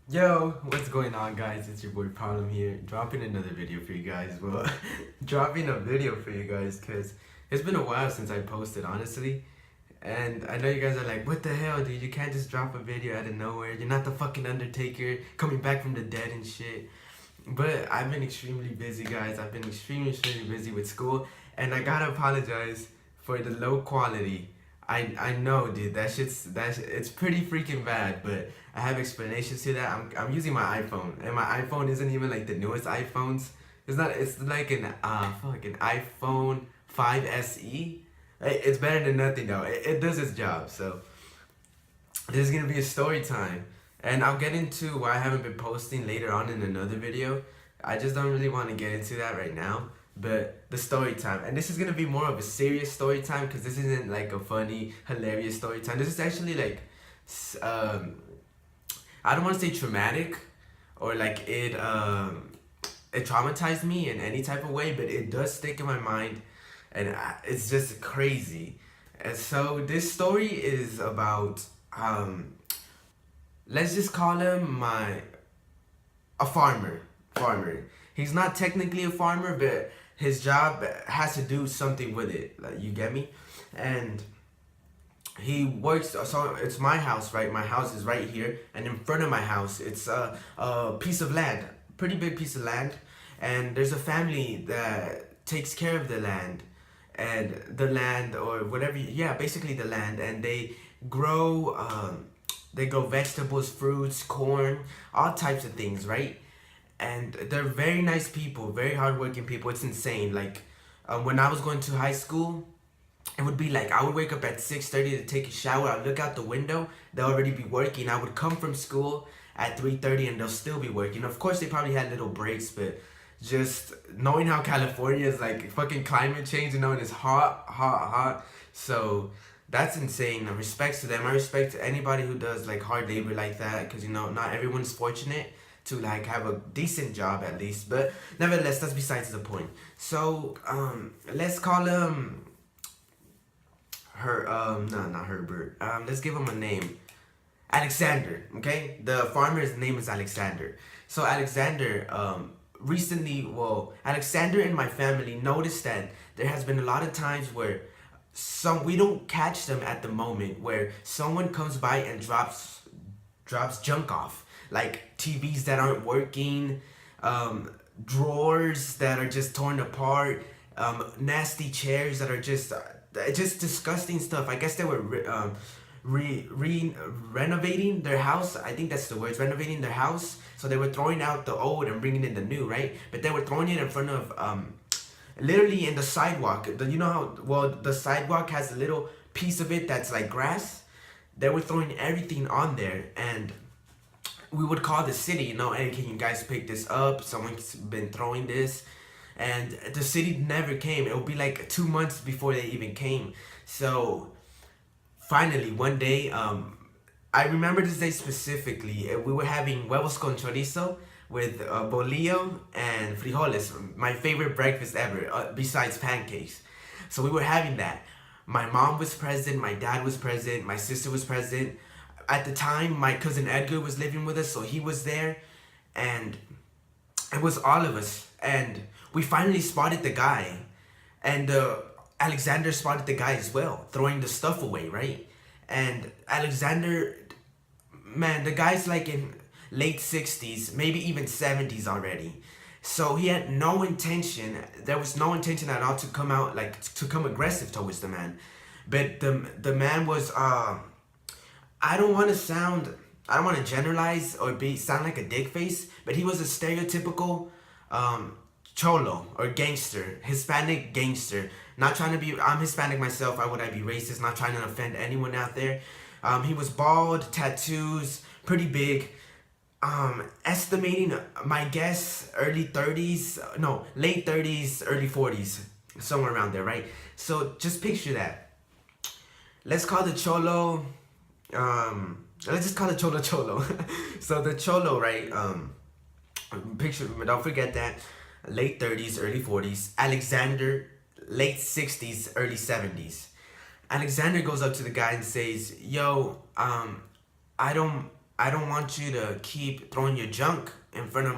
Yo, what's going on, guys? It's your boy Problem here, dropping another video for you guys. Well, dropping a video for you guys because it's been a while since I posted, honestly. And I know you guys are like, what the hell, dude? You can't just drop a video out of nowhere. You're not the fucking Undertaker coming back from the dead and shit. But I've been extremely busy, guys. I've been extremely busy with school, and I gotta apologize for the low quality. I know, dude. It's pretty freaking bad. But I have explanations to that. I'm using my iPhone, and my iPhone isn't even like the newest iPhones. It's not. It's like an fucking iPhone 5 SE. It's better than nothing though. It does its job. So this is gonna be a story time. And I'll get into why I haven't been posting later on in another video. I just don't really want to get into that right now. But the story time. And this is going to be more of a serious story time because this isn't like a funny, hilarious story time. This is actually like, I don't want to say traumatic or like it traumatized me in any type of way, but it does stick in my mind and it's just crazy. And so this story is about let's just call him a farmer. He's not technically a farmer, but his job has to do something with it, like, you get me. And he works, so it's my house, right? My house is right here, and in front of my house it's a piece of land, pretty big piece of land. And there's a family that takes care of the land, and the land, or whatever, yeah, basically the land. And grow they grow vegetables, fruits, corn, all types of things, right? And they're very nice people, very hardworking people. It's insane. Like when I was going to high school, it would be like I would wake up at 6:30 to take a shower. I'd look out the window, they'll already be working. I would come from school at 3:30 and they'll still be working. Of course, they probably had little breaks, but just knowing how California is like fucking climate change, you know, and it's hot. So that's insane. Respects to them. I respect anybody who does like hard labor like that, because you know not everyone's fortunate to like have a decent job at least. But nevertheless, that's besides the point. So let's call him no, not Herbert. Let's give him a name. Alexander, okay? The farmer's name is Alexander. So Alexander, recently, well, Alexander and my family noticed that there has been a lot of times where we don't catch them at the moment, where someone comes by and drops junk off, like TVs that aren't working, drawers that are just torn apart, nasty chairs that are just disgusting stuff. I guess they were renovating their house. I think that's the words, renovating their house. So they were throwing out the old and bringing in the new, right? But they were throwing it in front of literally in the sidewalk. You know how, well, the sidewalk has a little piece of it that's like grass. They were throwing everything on there, and we would call the city, you know, hey, can you guys pick this up? Someone's been throwing this. And the city never came. It would be like 2 months before they even came. So finally, one day, I remember this day specifically. We were having huevos con chorizo with bolillo and frijoles, my favorite breakfast ever, besides pancakes. So we were having that. My mom was present, my dad was present, my sister was present. At the time, my cousin Edgar was living with us, so he was there. And it was all of us. And we finally spotted the guy. And Alexander spotted the guy as well, throwing the stuff away, right? And Alexander, man, the guy's like in late 60s, maybe even 70s already. So he had no intention, there was no intention at all to come out, like, to come aggressive towards the man. But the man was, I don't want to generalize or sound like a dick face, but he was a stereotypical cholo or gangster, Hispanic gangster. Not trying to be, I'm Hispanic myself, why would I be racist? Not trying to offend anyone out there. He was bald, tattoos, pretty big. Estimating, my guess, late 30s, early 40s, somewhere around there, right? So just picture that. Let's call the cholo, let's just call it cholo. So the cholo, right? Picture, don't forget that, late 30s, early 40s. Alexander, late 60s, early 70s. Alexander goes up to the guy and says, yo, I don't I don't want you to keep throwing your junk in front of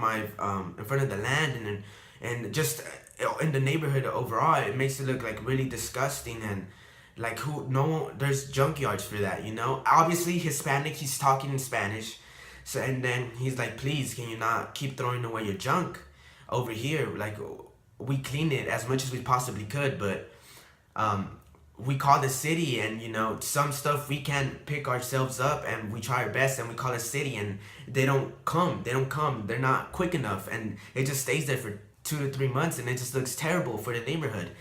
in front of the land and just in the neighborhood overall. It makes it look like really disgusting and like who no there's junkyards for that, you know. Obviously Hispanic, he's talking in Spanish, so and then he's like, please, can you not keep throwing away your junk over here? Like we clean it as much as we possibly could, but we call the city, and you know some stuff we can't pick ourselves up, and we try our best and we call a city and they don't come, they're not quick enough, and it just stays there for 2 to 3 months and it just looks terrible for the neighborhood.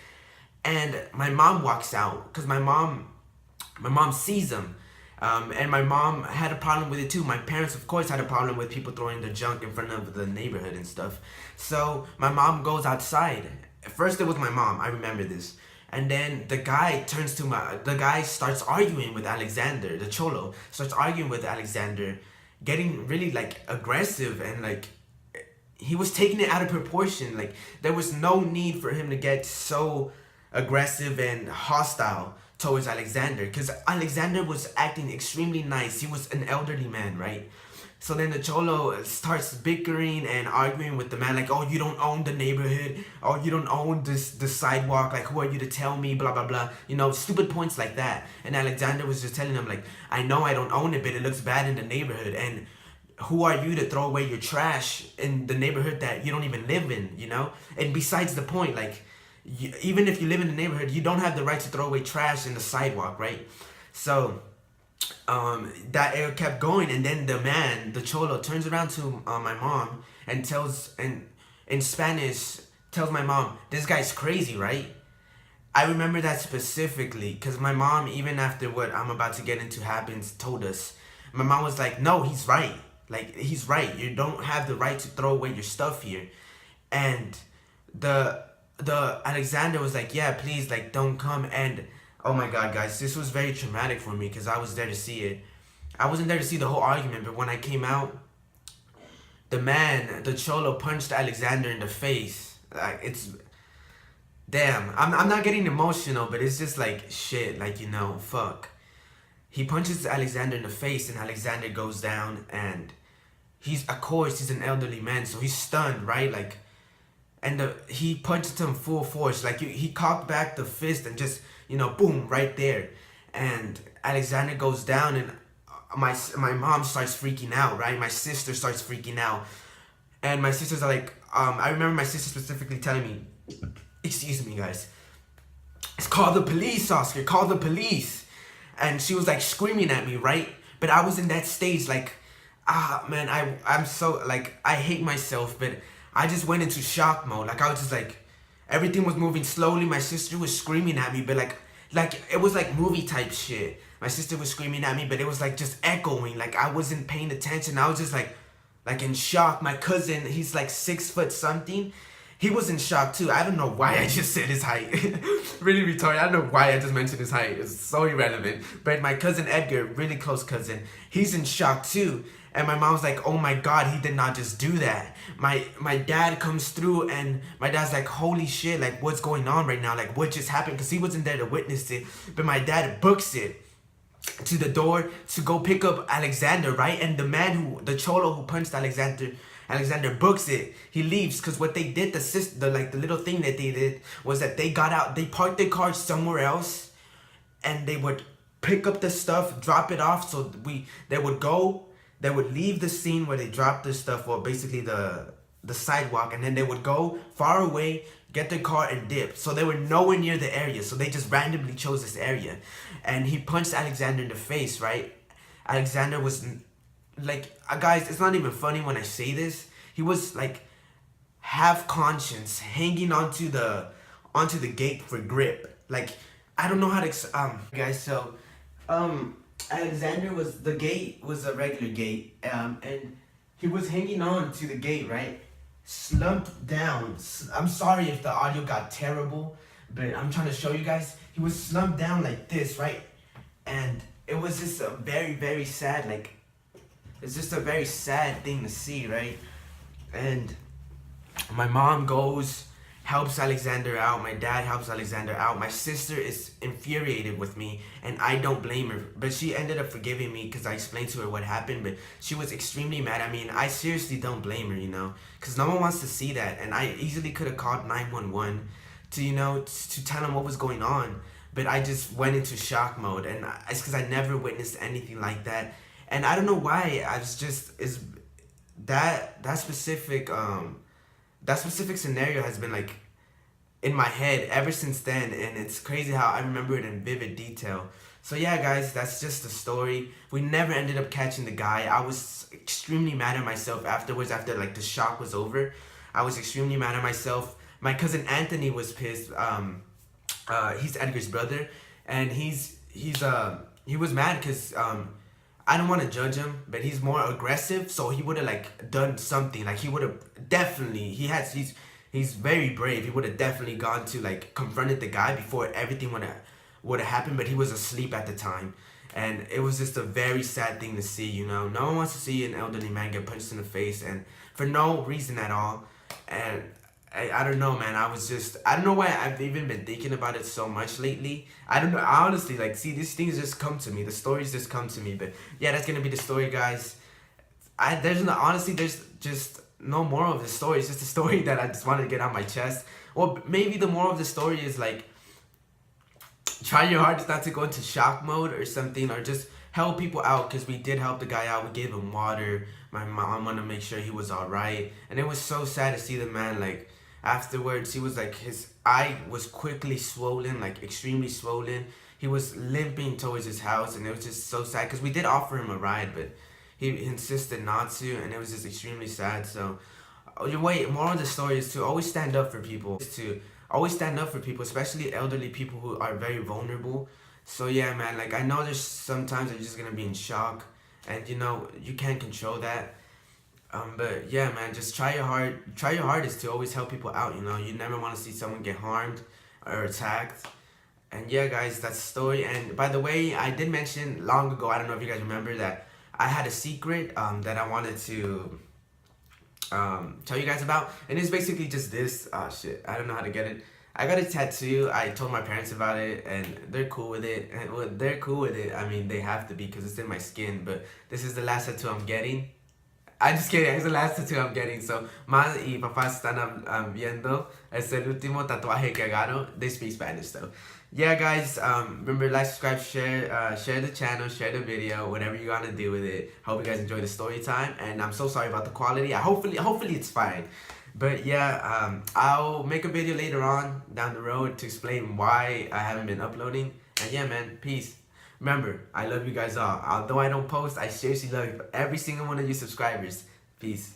And my mom walks out because my mom sees them, and my mom had a problem with it too. My parents, of course, had a problem with people throwing their junk in front of the neighborhood and stuff. So my mom goes outside. At first, it was my mom. I remember this. And then the guy starts arguing with Alexander. The cholo starts arguing with Alexander, getting really like aggressive, and like he was taking it out of proportion. Like there was no need for him to get so aggressive and hostile towards Alexander, because Alexander was acting extremely nice. He was an elderly man, right? So then the cholo starts bickering and arguing with the man, like, oh, you don't own the neighborhood, oh, you don't own the sidewalk, like, who are you to tell me, blah, blah, blah, you know, stupid points like that. And Alexander was just telling him, like, I know I don't own it, but it looks bad in the neighborhood, and who are you to throw away your trash in the neighborhood that you don't even live in, you know? And besides the point, like, even if you live in the neighborhood, you don't have the right to throw away trash in the sidewalk, right? So that it kept going, and then the cholo turns around to my mom and tells, and in Spanish tells my mom, this guy's crazy, right? I remember that specifically because my mom, even after what I'm about to get into happens, told us, my mom was like, no, he's right. Like, he's right. You don't have the right to throw away your stuff here. And the Alexander was like, yeah, please, like, don't come. And oh my god, guys, this was very traumatic for me because I was there to see it. I wasn't there to see the whole argument, but when I came out, the cholo punched Alexander in the face. Like, it's damn. I'm not getting emotional, but it's just like shit, like, you know, fuck. He punches Alexander in the face and Alexander goes down, and of course he's an elderly man, so he's stunned, right? Like, and he punched him full force, like he cocked back the fist and just, you know, boom, right there. And Alexander goes down, and my mom starts freaking out, right? My sister starts freaking out, and my sisters are like, I remember my sister specifically telling me, excuse me, guys, it's call the police, Oscar, call the police. And she was like screaming at me, right? But I was in that stage, like, man, I'm so, like, I hate myself, but I just went into shock mode. Like, I was just like, everything was moving slowly. My sister was screaming at me, but like it was like movie type shit. My sister was screaming at me, but it was like just echoing. Like, I wasn't paying attention. I was just like in shock. My cousin, he's like 6 foot something. He was in shock too. I don't know why I just said his height. Really retarded. I don't know why I just mentioned his height. It's so irrelevant. But my cousin Edgar, really close cousin, he's in shock too. And my mom's like, oh my god, he did not just do that. My dad comes through, and my dad's like, holy shit, like, what's going on right now? Like, what just happened? Because he wasn't there to witness it. But my dad books it to the door to go pick up Alexander, right? And the cholo who punched Alexander books it. He leaves because what they did, the little thing that they did was that they got out, they parked their car somewhere else, and they would pick up the stuff, drop it off. So they would leave the scene where they dropped their stuff, or basically the sidewalk, and then they would go far away, get their car, and dip. So they were nowhere near the area, so they just randomly chose this area. And he punched Alexander in the face, right? Alexander was like, guys, it's not even funny when I say this. He was like half conscious, hanging onto the gate for grip. Like, I don't know how to guys. So Alexander the gate was a regular gate, and he was hanging on to the gate, right? Slumped down. I'm sorry if the audio got terrible, but I'm trying to show you guys. He was slumped down like this, right? And it was just a very, very sad, like, it's just a very sad thing to see, right? And my mom goes, helps Alexander out. My dad helps Alexander out. My sister is infuriated with me, and I don't blame her. But she ended up forgiving me because I explained to her what happened. But she was extremely mad. I mean, I seriously don't blame her, you know, because no one wants to see that. And I easily could have called 911 to, you know, to tell them what was going on. But I just went into shock mode, and it's because I never witnessed anything like that. And I don't know why. I was just is that specific scenario has been like in my head ever since then, and it's crazy how I remember it in vivid detail. So yeah, guys, that's just the story. We never ended up catching the guy. I was extremely mad at myself afterwards, after like the shock was over. I was extremely mad at myself. My cousin Anthony was pissed. He's Edgar's brother, and he was mad because I don't want to judge him, but he's more aggressive. So he would have like done something. Like he would have definitely. He's very brave. He would have definitely gone to like confronted the guy before everything would have happened. But he was asleep at the time, and it was just a very sad thing to see. You know, no one wants to see an elderly man get punched in the face, and for no reason at all. And I don't know, man. I don't know why I've even been thinking about it so much lately. I don't know. I honestly, like, see, these things just come to me. The stories just come to me. But yeah, that's gonna be the story, guys. There's just no moral of the story. It's just a story that I just wanted to get on my chest. Or maybe the moral of the story is like, try your hardest not to go into shock mode or something, or just help people out, because we did help the guy out. We gave him water. My mom wanted to make sure he was all right, and it was so sad to see the man, like, afterwards he was like, his eye was quickly swollen, like extremely swollen. He was limping towards his house, and it was just so sad because we did offer him a ride, but he insisted not to, and it was just extremely sad. So moral of the story is to always stand up for people, especially elderly people who are very vulnerable. So yeah, man, like, I know there's sometimes you're just gonna be in shock, and you know you can't control that. But yeah, man, just try your hardest to always help people out. You know, you never want to see someone get harmed or attacked. And yeah, guys, that's the story. And by the way, I did mention long ago, I don't know if you guys remember, that I had a secret that I wanted to tell you guys about. And it's basically just this. Oh shit, I don't know how to get it. I got a tattoo. I told my parents about it, and they're cool with it. And well, they're cool with it. I mean, they have to be, because it's in my skin. But this is the last tattoo I'm getting. I'm just kidding, it's the last tattoo I'm getting. So, Ma y papá están viendo. Es el último tatuaje que agarro. They speak Spanish though. Yeah, guys, remember, like, subscribe, share the channel, share the video, whatever you gotta do with it. Hope you guys enjoy the story time, and I'm so sorry about the quality. Hopefully it's fine. But yeah, I'll make a video later on down the road to explain why I haven't been uploading. And yeah, man, peace. Remember, I love you guys all. Although I don't post, I seriously love every single one of you subscribers. Peace.